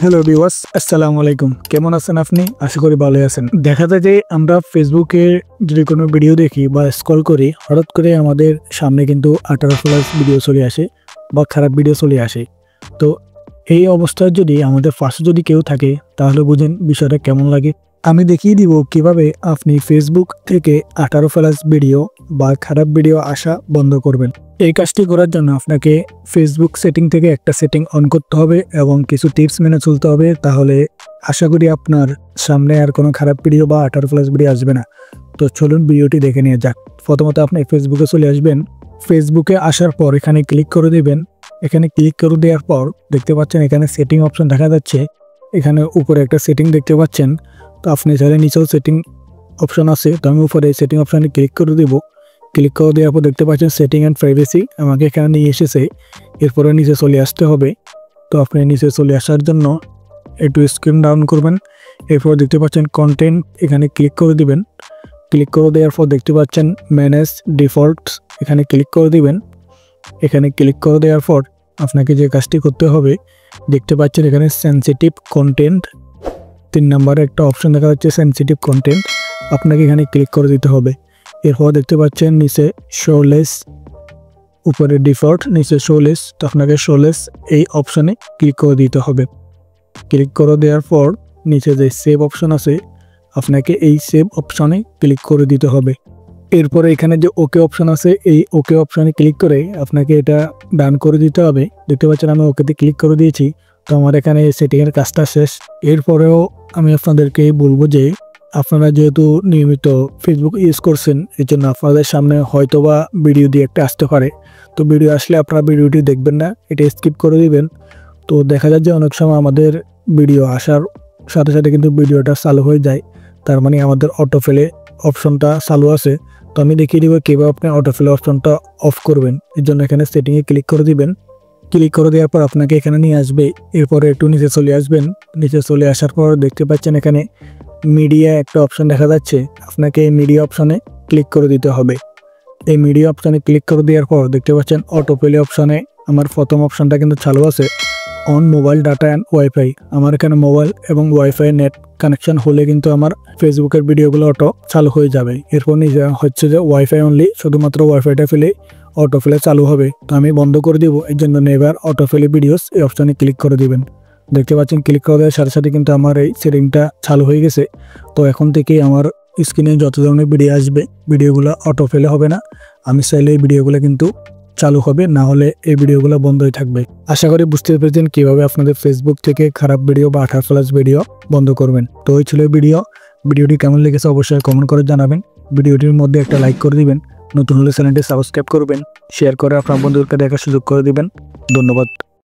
Hello viewers, আসসালামু আলাইকুম। কেমন আছেন আপনি? আশা করি ভালোই আছেন। দেখা যায় যে আমরা ফেসবুকে যদি কোনো ভিডিও দেখি বা স্ক্রল করি, হঠাৎ করে আমাদের সামনে কিন্তু 18+ ভিডিও চলে আসে বা খারাপ ভিডিও চলে আসে। তো এই অবস্থায় যদি আমাদের পাশে যদি কেউ থাকে তাহলে বুঝেন বিষয়টা কেমন লাগে। আমি দেখিয়ে দিব কিভাবে আপনি ফেসবুক থেকে 18+ ভিডিও বা খারাপ ভিডিও আসা বন্ধ করবেন। এই কাজটি করার জন্য আপনাকে ফেসবুক সেটিং থেকে একটা সেটিং অন করতে হবে এবং কিছু টিপস মেনে চলতে হবে। তাহলে আশা করি আপনার সামনে আর কোনো খারাপ ভিডিও বা 18+ ভিডিও আসবে না। তো চলুন ভিডিওটি দেখে নিয়ে যাক। প্রথমত আপনি ফেসবুকে চলে আসবেন। ফেসবুকে আসার পর এখানে ক্লিক করে দেবেন। এখানে ক্লিক করে দেওয়ার পর দেখতে পাচ্ছেন এখানে সেটিং অপশন দেখা যাচ্ছে। এখানে উপরে একটা সেটিং দেখতে পাচ্ছেন। তো আপনি চাইলে নিচেও সেটিং অপশন আছে, তো আমি উপরে সেটিং অপশানে ক্লিক করে দেব। ক্লিক করে দেওয়ার পর দেখতে পাচ্ছেন সেটিং অ্যান্ড প্রাইভেসি আমাকে এখানে নিয়ে এসেছে। এরপরে নিচে চলে আসতে হবে। তো আপনি নিচে চলে আসার জন্য একটু স্ক্রিন ডাউন করবেন। এরপর দেখতে পাচ্ছেন কন্টেন্ট, এখানে ক্লিক করে দিবেন। ক্লিক করে দেওয়ার পর দেখতে পাচ্ছেন ম্যানেজ ডিফল্টস, এখানে ক্লিক করে দিবেন। এখানে ক্লিক করে দেওয়ার পর আপনাকে যে কাজটি করতে হবে, দেখতে পাচ্ছেন এখানে সেনসিটিভ কন্টেন্ট 3 নম্বরে একটা অপশন দেখা যাচ্ছে সেনসিটিভ কন্টেন্ট, আপনাকে এখানে ক্লিক করে দিতে হবে। এরপর দেখতে পাচ্ছেন নিচে শোলেস, উপরে ডিফল্ট, নিচে শোলেস, তো আপনাকে শোলেস এই অপশনে ক্লিক করে দিতে হবে। ক্লিক করে দেওয়ার পর নিচে যে সেভ অপশন আছে আপনাকে এই সেভ অপশনে ক্লিক করে দিতে হবে। এরপরে এখানে যে ওকে অপশন আছে এই ওকে অপশনে ক্লিক করে আপনাকে এটা ডান করে দিতে হবে। দেখতে পাচ্ছেন আমি ওকেতে ক্লিক করে দিয়েছি। তো আমার এখানে সেটিংয়ের কাজটা শেষ। এরপরেও আমি আপনাদেরকে বলবো যে আপনারা যেহেতু নিয়মিত ফেসবুক ইউজ করছেন, এই জন্য আপনাদের সামনে হয়তোবা ভিডিও দিয়ে একটা আসতে পারে। তো ভিডিও আসলে আপনারা ভিডিওটি দেখবেন না, এটা স্কিপ করে দিবেন। তো দেখা যায় যে অনেক সময় আমাদের ভিডিও আসার সাথে সাথে কিন্তু ভিডিওটা চালু হয়ে যায়, তার মানে আমাদের অটোফেলে অপশনটা চালু আছে। তো আমি দেখিয়ে দিব কীভাবে আপনি অটোফেলে অপশনটা অফ করবেন। এর জন্য এখানে সেটিংয়ে ক্লিক করে দিবেন। ক্লিক করে দেওয়ার পর আপনাকে এখানে নিয়ে আসবে। এরপরে একটু নিচে চলে আসবেন। নিচে চলে আসার পর দেখতে পাচ্ছেন এখানে মিডিয়া একটা অপশন দেখা যাচ্ছে, আপনাকে এই মিডিয়া অপশনে ক্লিক করে দিতে হবে। এই মিডিয়া অপশনে ক্লিক করে দেওয়ার পর দেখতে পাচ্ছেন অটোপ্লে অপশনে আমার প্রথম অপশনটা কিন্তু চালু আছে, on mobile data and wifi. আমার এখানে মোবাইল এবং ওয়াইফাই নেট কানেকশন হলে কিন্তু আমার ফেসবুকের ভিডিওগুলো অটো চালু হয়ে যাবে। এরপর নিজে হচ্ছে যে ওয়াইফাই অনলি, শুধুমাত্র ওয়াইফাইটা ফেলে অটোপ্লে চালু হবে। তো আমি বন্ধ করে দিব, এর জন্য নেভার অটোপ্লে ভিডিওস এই অপশনে ক্লিক করে দিবেন। দেখতে পাচ্ছেন ক্লিক করে দেওয়ার সাথে সাথে কিন্তু আমার এই সেটিংটা চালু হয়ে গেছে। তো এখন থেকে আমার স্ক্রিনে যত ধরনের ভিডিও আসবে ভিডিওগুলো অটোপ্লে হবে না। আমি চাইলে এই ভিডিওগুলো কিন্তু চালু হবে, না হলে এই ভিডিওগুলো বন্ধই থাকবে। আশা করি বুঝতে পেরেছেন কিভাবে আপনাদের ফেসবুক থেকে খারাপ ভিডিও বা 18+ ভিডিও বন্ধ করবেন। তো এই ছিল ভিডিওটি কেমন লেগেছে অবশ্যই কমেন্ট করে জানাবেন। ভিডিওটির মধ্যে একটা লাইক করে দিবেন। নতুন হলে চ্যানেলটি সাবস্ক্রাইব করবেন, শেয়ার করে আপনার বন্ধুদেরকে দেখার সুযোগ করে দিবেন। ধন্যবাদ।